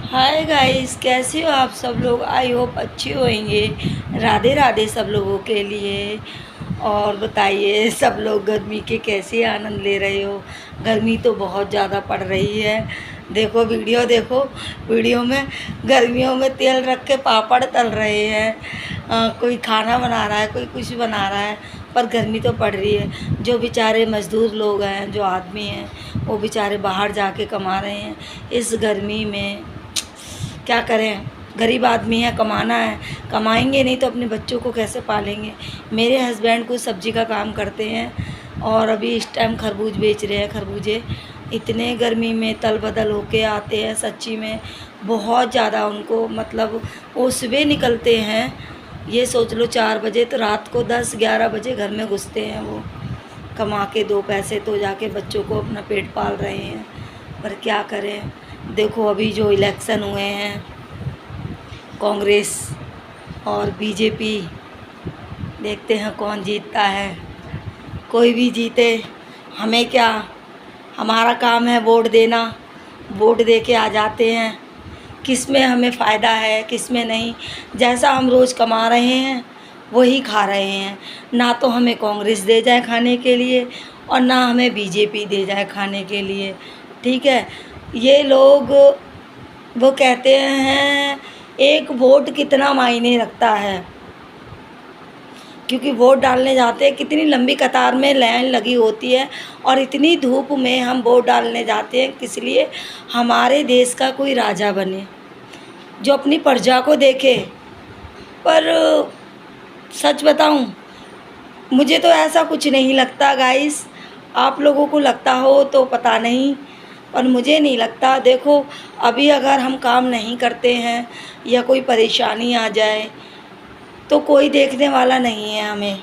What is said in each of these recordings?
Hi guys, कैसे हो आप सब लोग। आई होप अच्छे होंगे। राधे राधे सब लोगों के लिए। और बताइए सब लोग गर्मी के कैसे आनंद ले रहे हो। गर्मी तो बहुत ज़्यादा पड़ रही है। देखो वीडियो देखो, वीडियो में गर्मियों में तेल रख के पापड़ तल रहे हैं। कोई खाना बना रहा है, कोई कुछ बना रहा है। पर गर्मी तो पड़ रही है। जो बेचारे मज़दूर लोग हैं, जो आदमी हैं, वो बेचारे बाहर जाके कमा रहे हैं इस गर्मी में। क्या करें, गरीब आदमी है, कमाना है। कमाएंगे नहीं तो अपने बच्चों को कैसे पालेंगे। मेरे हस्बैंड कुछ सब्जी का काम करते हैं और अभी इस टाइम खरबूज बेच रहे हैं। खरबूजे इतने गर्मी में तल बदल होके आते हैं, सच्ची में बहुत ज़्यादा उनको, मतलब वो सुबह निकलते हैं, ये सोच लो 4 बजे, तो रात को 10-11 बजे घर में घुसते हैं। वो कमा के 2 पैसे तो जाके बच्चों को अपना पेट पाल रहे हैं। पर क्या करें। देखो अभी जो इलेक्शन हुए हैं, कांग्रेस और बीजेपी, देखते हैं कौन जीतता है। कोई भी जीते, हमें क्या, हमारा काम है वोट देना। वोट दे के आ जाते हैं। किस में हमें फ़ायदा है, किस में नहीं। जैसा हम रोज़ कमा रहे हैं वही खा रहे हैं। ना तो हमें कांग्रेस दे जाए खाने के लिए और ना हमें बीजेपी दे जाए खाने के लिए। ठीक है, ये लोग वो कहते हैं एक वोट कितना मायने रखता है, क्योंकि वोट डालने जाते हैं, कितनी लंबी कतार में लाइन लगी होती है और इतनी धूप में हम वोट डालने जाते हैं किस लिए, हमारे देश का कोई राजा बने जो अपनी प्रजा को देखे। पर सच बताऊं, मुझे तो ऐसा कुछ नहीं लगता गाइस। आप लोगों को लगता हो तो पता नहीं, पर मुझे नहीं लगता। देखो अभी अगर हम काम नहीं करते हैं या कोई परेशानी आ जाए तो कोई देखने वाला नहीं है हमें।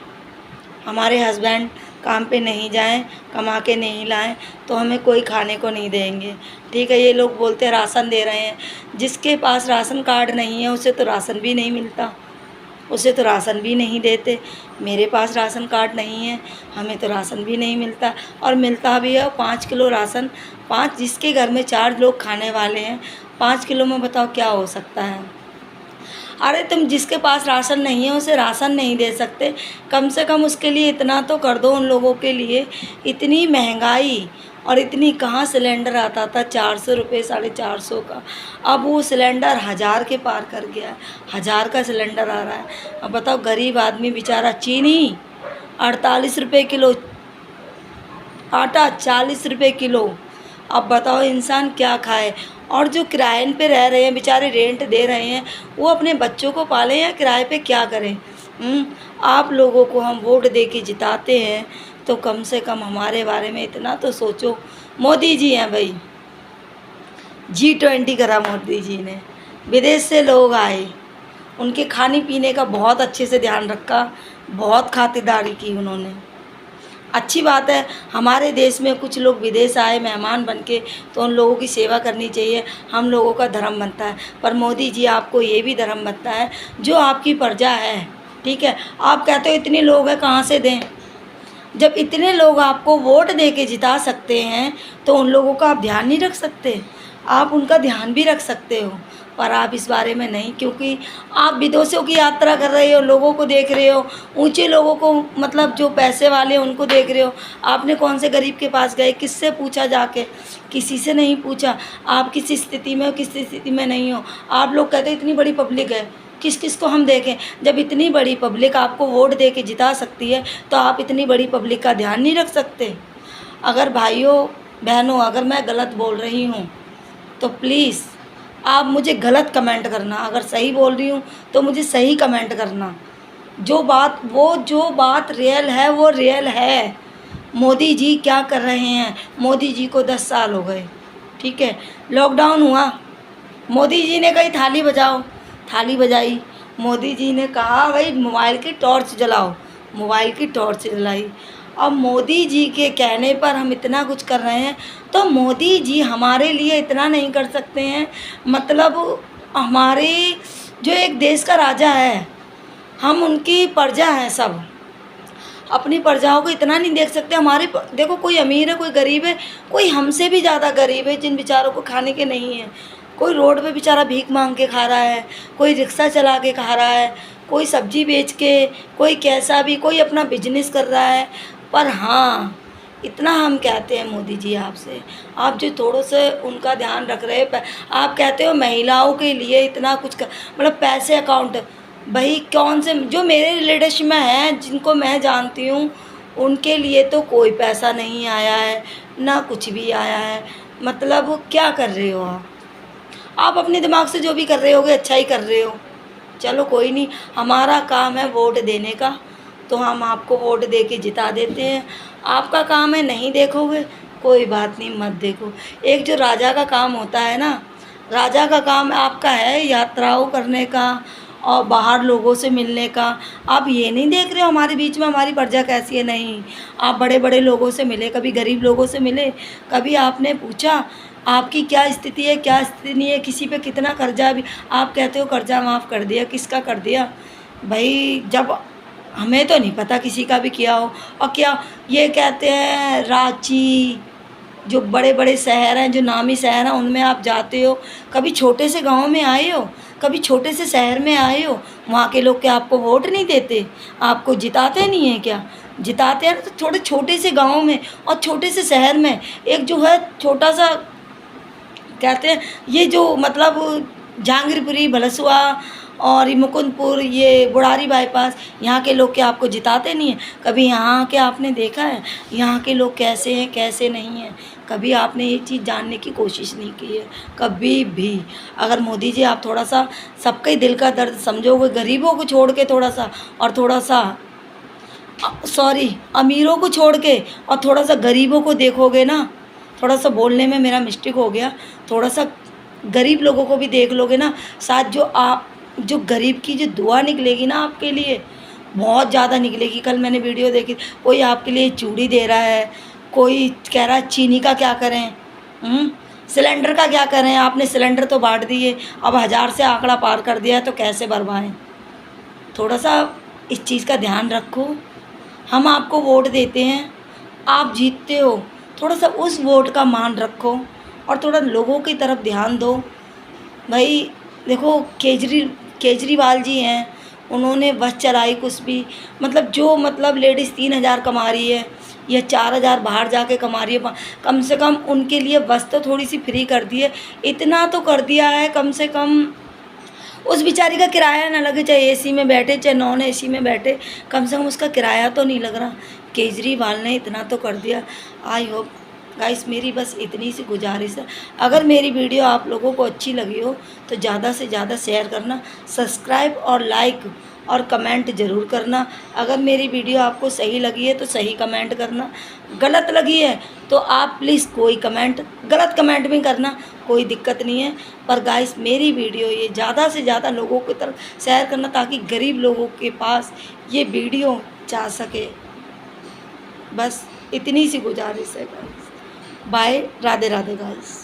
हमारे हस्बैंड काम पे नहीं जाएं, कमा के नहीं लाएं, तो हमें कोई खाने को नहीं देंगे। ठीक है, ये लोग बोलते हैं राशन दे रहे हैं। जिसके पास राशन कार्ड नहीं है उसे तो राशन भी नहीं मिलता, उसे तो राशन भी नहीं देते। मेरे पास राशन कार्ड नहीं है, हमें तो राशन भी नहीं मिलता। और मिलता भी है 5 किलो राशन। 5, जिसके घर में 4 लोग खाने वाले हैं, 5 किलो में बताओ क्या हो सकता है। अरे तुम जिसके पास राशन नहीं है उसे राशन नहीं दे सकते, कम से कम उसके लिए इतना तो कर दो उन लोगों के लिए। इतनी महंगाई, और इतनी कहाँ सिलेंडर आता था 400 रुपये, 450 का। अब वो सिलेंडर 1000 के पार कर गया है। 1000 का सिलेंडर आ रहा है। अब बताओ गरीब आदमी बेचारा, चीनी 48 रुपये किलो, आटा 40 रुपये किलो। अब बताओ इंसान क्या खाए। और जो किराए पे रह रहे हैं बेचारे, रेंट दे रहे हैं, वो अपने बच्चों को पालें या किराए पे क्या करें। आप लोगों को हम वोट दे के जिताते हैं तो कम से कम हमारे बारे में इतना तो सोचो। मोदी जी हैं भाई, G20 करा मोदी जी ने। विदेश से लोग आए, उनके खाने पीने का बहुत अच्छे से ध्यान रखा, बहुत खातिरदारी की उन्होंने। अच्छी बात है, हमारे देश में कुछ लोग विदेश आए मेहमान बन के, तो उन लोगों की सेवा करनी चाहिए, हम लोगों का धर्म बनता है। पर मोदी जी आपको ये भी धर्म बनता है, जो आपकी प्रजा है। ठीक है, आप कहते हो इतने लोग हैं कहाँ से दें। जब इतने लोग आपको वोट दे के जिता सकते हैं तो उन लोगों का आप ध्यान नहीं रख सकते। आप उनका ध्यान भी रख सकते हो, पर आप इस बारे में नहीं, क्योंकि आप विदेशों की यात्रा कर रहे हो, लोगों को देख रहे हो, ऊंचे लोगों को, मतलब जो पैसे वाले हैं उनको देख रहे हो। आपने कौन से गरीब के पास गए, किससे पूछा जाके, किसी से नहीं पूछा आप किस स्थिति में हो, किस स्थिति में नहीं हो। आप लोग कहते हैं इतनी बड़ी पब्लिक है, किस किस को हम देखें। जब इतनी बड़ी पब्लिक आपको वोट दे के जिता सकती है तो आप इतनी बड़ी पब्लिक का ध्यान नहीं रख सकते। अगर भाइयों बहनों, अगर मैं गलत बोल रही हूँ तो प्लीज़ आप मुझे गलत कमेंट करना, अगर सही बोल रही हूँ तो मुझे सही कमेंट करना। जो बात रियल है वो रियल है। मोदी जी क्या कर रहे हैं, मोदी जी को 10 साल हो गए। ठीक है, लॉकडाउन हुआ, मोदी जी ने कही थाली बजाओ, थाली बजाई। मोदी जी ने कहा भाई मोबाइल की टॉर्च जलाओ, मोबाइल की टॉर्च जलाई। अब मोदी जी के कहने पर हम इतना कुछ कर रहे हैं, तो मोदी जी हमारे लिए इतना नहीं कर सकते हैं। मतलब हमारे जो एक देश का राजा है, हम उनकी प्रजा हैं सब, अपनी प्रजाओं को इतना नहीं देख सकते। हमारे देखो कोई अमीर है, कोई गरीब है, कोई हमसे भी ज़्यादा गरीब है, जिन बेचारों को खाने के नहीं है। कोई रोड पे बेचारा भीख मांग के खा रहा है, कोई रिक्शा चला के खा रहा है, कोई सब्जी बेच के, कोई कैसा भी, कोई अपना बिजनेस कर रहा है। पर हाँ, इतना हम कहते हैं मोदी जी आपसे, आप जो थोड़ा सा उनका ध्यान रख रहे हैं। आप कहते हो महिलाओं के लिए इतना कुछ मतलब पैसे अकाउंट, भाई कौन से जो मेरे रिलेटिव में हैं जिनको मैं जानती हूँ, उनके लिए तो कोई पैसा नहीं आया है, ना कुछ भी आया है। मतलब क्या कर रहे हो आप अपने दिमाग से जो भी कर रहे होगे अच्छा ही कर रहे हो। चलो कोई नहीं, हमारा काम है वोट देने का, तो हम आपको वोट दे के जिता देते हैं। आपका काम है नहीं देखोगे, कोई बात नहीं, मत देखो। एक जो राजा का काम होता है ना, राजा का काम आपका है यात्राओं करने का और बाहर लोगों से मिलने का। आप ये नहीं देख रहे हो हमारे बीच में हमारी प्रजा कैसी है, नहीं। आप बड़े बड़े लोगों से मिले, कभी गरीब लोगों से मिले, कभी आपने पूछा आपकी क्या स्थिति है, क्या स्थिति नहीं है, किसी पे कितना कर्जा भी। आप कहते हो कर्जा माफ़ कर दिया, किसका कर दिया भाई? जब हमें तो नहीं पता किसी का भी किया हो। और क्या ये कहते हैं, रांची जो बड़े बड़े शहर हैं, जो नामी शहर हैं, उनमें आप जाते हो, कभी छोटे से गांव में आए हो, कभी छोटे से शहर में आए हो? वहाँ के लोग क्या आपको वोट नहीं देते? आपको जिताते नहीं हैं क्या? जिताते हैं तो थोड़े छोटे से गांव में और छोटे से शहर में। एक जो है छोटा सा कहते हैं, ये जो मतलब जहांगीरपुरी, भलसुआ और ये मुकुंदपुर, ये बुढ़ारी बाईपास, यहाँ के लोग क्या आपको जिताते नहीं हैं? कभी यहाँ के आपने देखा है यहाँ के लोग कैसे हैं कैसे नहीं हैं? कभी आपने ये चीज़ जानने की कोशिश नहीं की है, कभी भी। अगर मोदी जी आप थोड़ा सा सबके दिल का दर्द समझोगे, गरीबों को छोड़ के थोड़ा सा, और थोड़ा सा सॉरी अमीरों को छोड़ के और थोड़ा सा गरीबों को देखोगे ना, थोड़ा सा बोलने में मेरा मिस्टेक हो गया, थोड़ा सा गरीब लोगों को भी देख लोगे ना, साथ जो गरीब की जो दुआ निकलेगी ना आपके लिए, बहुत ज़्यादा निकलेगी। कल मैंने वीडियो देखी, कोई आपके लिए चूड़ी दे रहा है, कोई कह रहा है चीनी का क्या करें, सिलेंडर का क्या करें। आपने सिलेंडर तो बांट दिए, अब 1000 से आंकड़ा पार कर दिया है, तो कैसे भरवाएं? थोड़ा सा इस चीज़ का ध्यान रखो। हम आपको वोट देते हैं, आप जीतते हो, थोड़ा सा उस वोट का मान रखो और थोड़ा लोगों की तरफ ध्यान दो। भाई देखो, केजरीवाल जी हैं, उन्होंने बस चलाई कुछ भी, मतलब जो मतलब लेडीज़ 3000 कमा रही है या 4000 बाहर जाके कमा रही है, कम से कम उनके लिए बस तो थोड़ी सी फ्री कर दी है। इतना तो कर दिया है, कम से कम उस बेचारी का किराया ना लगे, चाहे एसी में बैठे चाहे नॉन एसी में बैठे, कम से कम उसका किराया तो नहीं लग रहा। केजरीवाल ने इतना तो कर दिया। आई होप गाइस, मेरी बस इतनी सी गुजारिश है, अगर मेरी वीडियो आप लोगों को अच्छी लगी हो तो ज़्यादा से ज़्यादा शेयर करना, सब्सक्राइब और लाइक और कमेंट ज़रूर करना। अगर मेरी वीडियो आपको सही लगी है तो सही कमेंट करना, गलत लगी है तो आप प्लीज़ कोई गलत कमेंट भी करना, कोई दिक्कत नहीं है। पर गाइस, मेरी वीडियो ये ज़्यादा से ज़्यादा लोगों की तरफ शेयर करना, ताकि गरीब लोगों के पास ये वीडियो जा सके। बस इतनी सी गुजारिश है guys. Bye, Radhe Radhe guys.